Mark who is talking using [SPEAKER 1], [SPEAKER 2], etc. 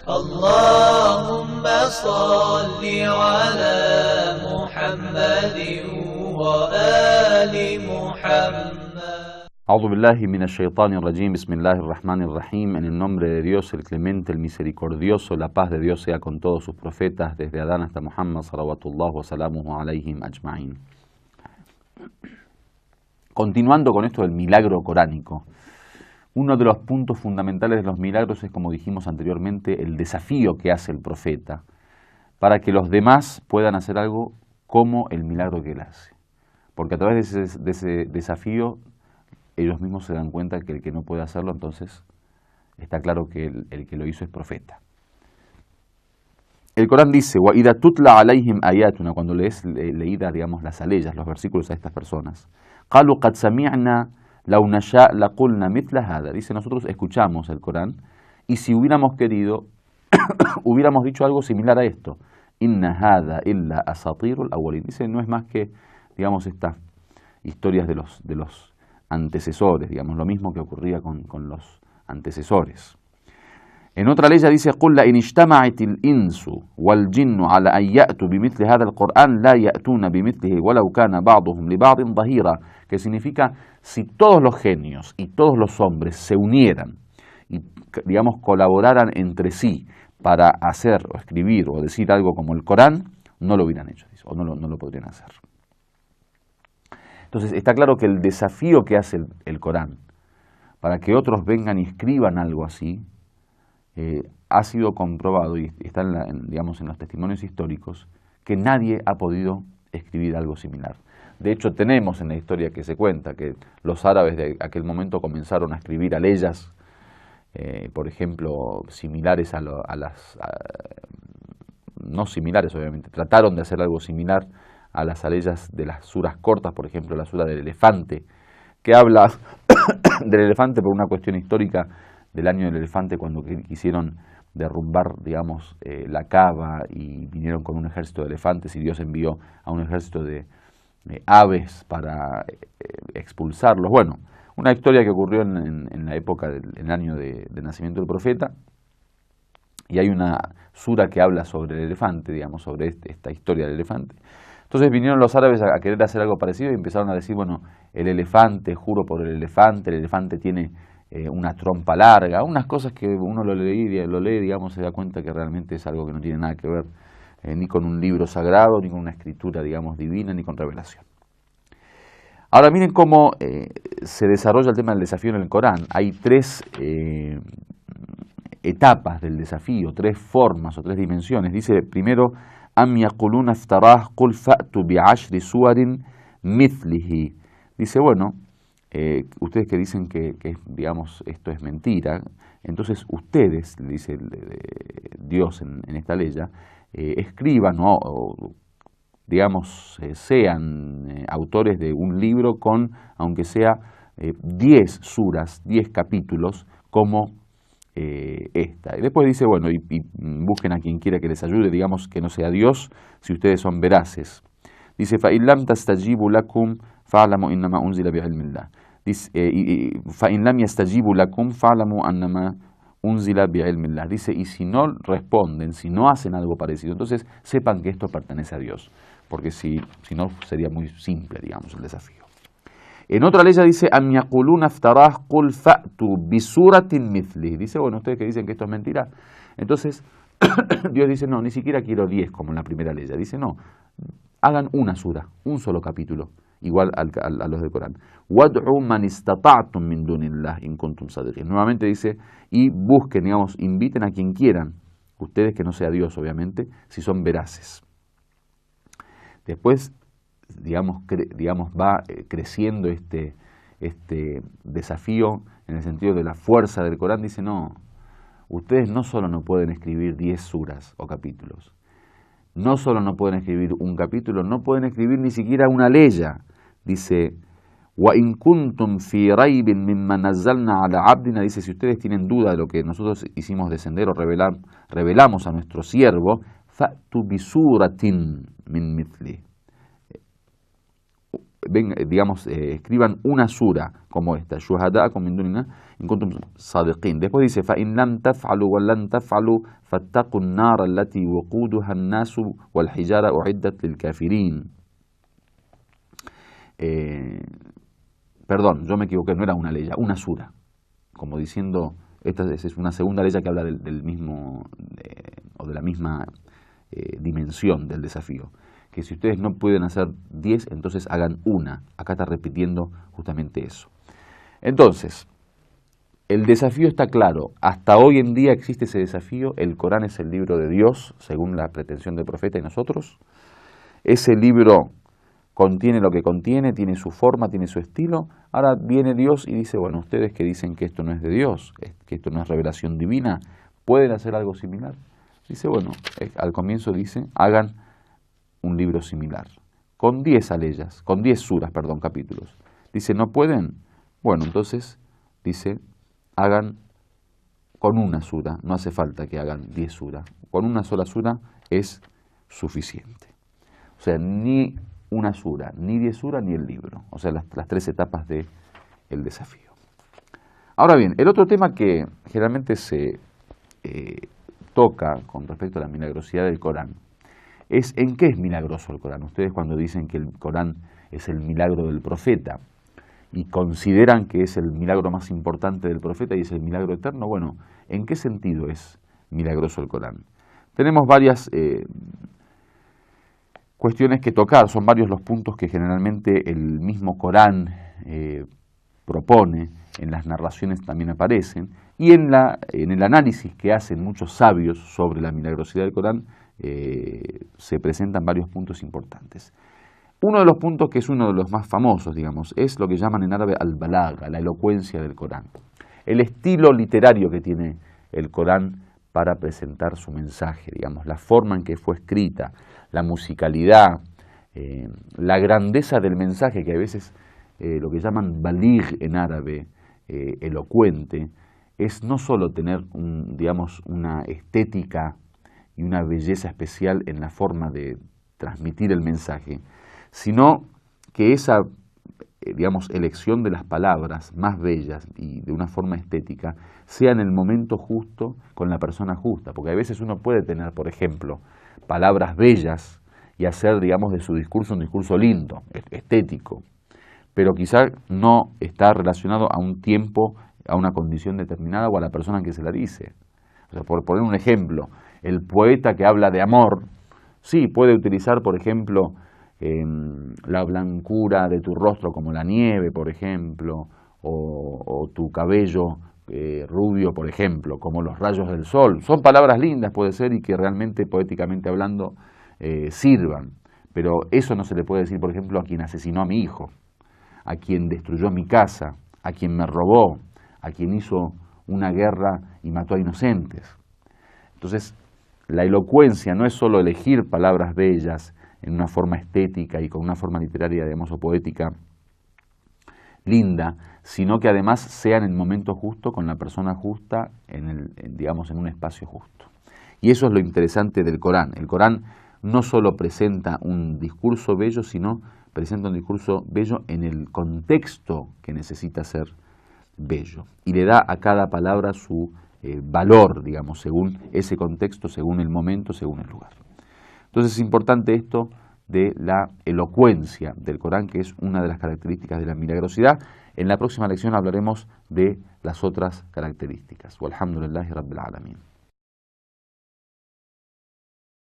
[SPEAKER 1] اللهم صل على محمد وآل محمد.
[SPEAKER 2] A'udhu billahi minash shaitanir rajim, bismillahir rahmanir rahim. En el nombre de Dios, el clemente, el misericordioso, la paz de Dios sea con todos sus profetas, desde Adán hasta Muhammad, salawatullah wa salamuhu alayhim ajma'in. Continuando con esto del milagro coránico, uno de los puntos fundamentales de los milagros es, como dijimos anteriormente, el desafío que hace el profeta para que los demás puedan hacer algo como el milagro que él hace. Porque a través de ese desafío ellos mismos se dan cuenta que el que no puede hacerlo, entonces está claro que el que lo hizo es profeta. El Corán dice, وَإِذَا تُتْلَى عَلَيْهِمْ آيَاتُنَا, cuando lees leídas, digamos, las aleyas, los versículos a estas personas, قَالُوا قَدْ سَمِعْنَا لَوْ نَشَاءَ لَقُلْنَا مِثْلَ هَذَا. Dice, nosotros escuchamos el Corán y si hubiéramos querido, hubiéramos dicho algo similar a esto. إِنَّ هَذَا إِلَّا أَسَاطِيرُ الْأَوَّلِينَ. Dice, no es más que, digamos, estas historias de los antecesores, digamos, lo mismo que ocurría con los antecesores. En otra ley dice, قُلْ لَإِنِ اجْتَمَعَتِ الْإِنسُ وَالْجِنُّ عَلَى أَنْ يَأْتُوا بِمِثْلِ هَذَا الْقُرْآنِ لَا يَأْتُونَ بِمِثْلِهِ وَلَوْ كَانَ بَعْضُهُمْ لِبَعْضٍ ظَهِيرًا, que significa, si todos los genios y todos los hombres se unieran y, digamos, colaboraran entre sí para hacer o escribir o decir algo como el Corán, no lo hubieran hecho, o no lo podrían hacer. Entonces está claro que el desafío que hace el Corán para que otros vengan y escriban algo así ha sido comprobado y está digamos, en los testimonios históricos que nadie ha podido escribir algo similar. De hecho, tenemos en la historia que se cuenta que los árabes de aquel momento comenzaron a escribir aleyas, por ejemplo, similares no similares obviamente, trataron de hacer algo similar a las aleyas de las suras cortas, por ejemplo, la sura del elefante, que habla del elefante por una cuestión histórica del año del elefante, cuando quisieron derrumbar, digamos, la Kaaba y vinieron con un ejército de elefantes y Dios envió a un ejército de aves para expulsarlos. Bueno, una historia que ocurrió en la época del año del nacimiento del profeta, y hay una sura que habla sobre el elefante, digamos, sobre esta historia del elefante. Entonces vinieron los árabes a querer hacer algo parecido y empezaron a decir, bueno, el elefante, juro por el elefante tiene una trompa larga, unas cosas que uno lo lee, digamos, se da cuenta que realmente es algo que no tiene nada que ver ni con un libro sagrado, ni con una escritura, digamos, divina, ni con revelación. Ahora miren cómo se desarrolla el tema del desafío en el Corán. Hay tres etapas del desafío, tres formas o tres dimensiones. Dice primero, Am yaquluna iftarah qul fa'tu bi'ashri suwarin mithlihi. Dice, bueno, ustedes que dicen que digamos, esto es mentira, entonces ustedes, dice Dios en esta ley, escriban o digamos, sean autores de un libro con, aunque sea 10 suras, 10 capítulos, como esta. Y después dice, bueno, y busquen a quien quiera que les ayude, digamos que no sea Dios, si ustedes son veraces. Dice, فَإِنْ لَمْ تَسْتَجِيبُوا لَكُمْ فَاعْلَمُوا إِنَّمَا أُنْزِلَ بِعِلْمِ اللَّهِ. Dice, فَإِنْ لَمْ يَسْتَجِيبُوا لَكُمْ فَاعْلَمُوا أَنَّمَا أُنْزِلَ بِعِلْمِ اللَّهِ. Dice, y si no responden, si no hacen algo parecido, entonces sepan que esto pertenece a Dios, porque si no sería muy simple, digamos, el desafío. En otra ley dice, Am yaquluna iftarah qul fa'tu bisuratin mithlihi. Dice, bueno, ustedes que dicen que esto es mentira, entonces Dios dice, no, ni siquiera quiero 10 como en la primera ley. Dice, no, hagan una sura, un solo capítulo, igual a los del Corán. Wad'u man istata'tum min dunillah in kuntum sadiqin. Nuevamente dice, y busquen, digamos, inviten a quien quieran, ustedes que no sea Dios, obviamente, si son veraces. Después, digamos, va creciendo este desafío en el sentido de la fuerza del Corán. Dice, no, ustedes no solo no pueden escribir 10 suras o capítulos, no solo no pueden escribir un capítulo, no pueden escribir ni siquiera una leya. Dice, وَإِن كُنْتُمْ فِي رَيْبٍ مِمَّا نَزَّلْنَا عَلَى عَبْدِنَا. Dice, si ustedes tienen duda de lo que nosotros hicimos descender o revelamos a nuestro siervo, فَأْتُوا بِسُورَةٍ مِّن مِثْلِهِ. escriban una sura como esta, shuhada'akum min dunillah in kuntum sadiqin. Después dice, fa in lam taf'alu wa lan taf'alu fattaqun nar allati waquduha an-nasu wal hijara u'iddat lil kafirin. Perdón, yo me equivoqué, no era una leya, una sura, como diciendo, esta es una segunda leya que habla del mismo, o de la misma dimensión del desafío, que si ustedes no pueden hacer 10, entonces hagan una. Acá está repitiendo justamente eso. Entonces, el desafío está claro, hasta hoy en día existe ese desafío, el Corán es el libro de Dios, según la pretensión del profeta y nosotros, ese libro contiene lo que contiene, tiene su forma, tiene su estilo. Ahora viene Dios y dice, bueno, ustedes que dicen que esto no es de Dios, que esto no es revelación divina, ¿pueden hacer algo similar? Dice, bueno, al comienzo dice, hagan un libro similar, con 10 aleyas, con 10 suras, perdón, capítulos. Dice, ¿no pueden? Bueno, entonces, dice, hagan con una sura, no hace falta que hagan 10 suras, con una sola sura es suficiente. O sea, ni una sura, ni 10 suras, ni el libro. O sea, las 3 etapas del desafío. Ahora bien, el otro tema que generalmente se toca con respecto a la milagrosidad del Corán es en qué es milagroso el Corán. Ustedes cuando dicen que el Corán es el milagro del profeta y consideran que es el milagro más importante del profeta y es el milagro eterno, bueno, ¿en qué sentido es milagroso el Corán? Tenemos varias cuestiones que tocar, son varios los puntos que generalmente el mismo Corán propone, en las narraciones también aparecen, y en el análisis que hacen muchos sabios sobre la milagrosidad del Corán se presentan varios puntos importantes. Uno de los puntos, que es uno de los más famosos, digamos, es lo que llaman en árabe al-balagha, la elocuencia del Corán. El estilo literario que tiene el Corán para presentar su mensaje, digamos, la forma en que fue escrita, la musicalidad, la grandeza del mensaje, que a veces lo que llaman baligh en árabe, elocuente, es no solo tener una estética y una belleza especial en la forma de transmitir el mensaje, sino que esa elección de las palabras más bellas y de una forma estética sea en el momento justo con la persona justa, porque a veces uno puede tener, por ejemplo, palabras bellas y hacer, de su discurso un discurso lindo, estético, pero quizá no está relacionado a un tiempo, a una condición determinada o a la persona que se la dice. O sea, por poner un ejemplo, el poeta que habla de amor, sí, puede utilizar, por ejemplo, la blancura de tu rostro como la nieve, por ejemplo, o tu cabello rubio, por ejemplo, como los rayos del sol. Son palabras lindas, puede ser, y que realmente, poéticamente hablando, sirvan. Pero eso no se le puede decir, por ejemplo, a quien asesinó a mi hijo, a quien destruyó mi casa, a quien me robó, a quien hizo una guerra y mató a inocentes. Entonces, la elocuencia no es solo elegir palabras bellas en una forma estética y con una forma literaria, o poética linda, sino que además sea en el momento justo, con la persona justa, en un espacio justo. Y eso es lo interesante del Corán. El Corán no solo presenta un discurso bello, sino presenta un discurso bello en el contexto que necesita ser bello. Y le da a cada palabra su valor, según ese contexto, según el momento, según el lugar. Entonces es importante esto de la elocuencia del Corán, que es una de las características de la milagrosidad. En la próxima lección hablaremos de las otras características. Walhamdulillahi Rabbil Alamin.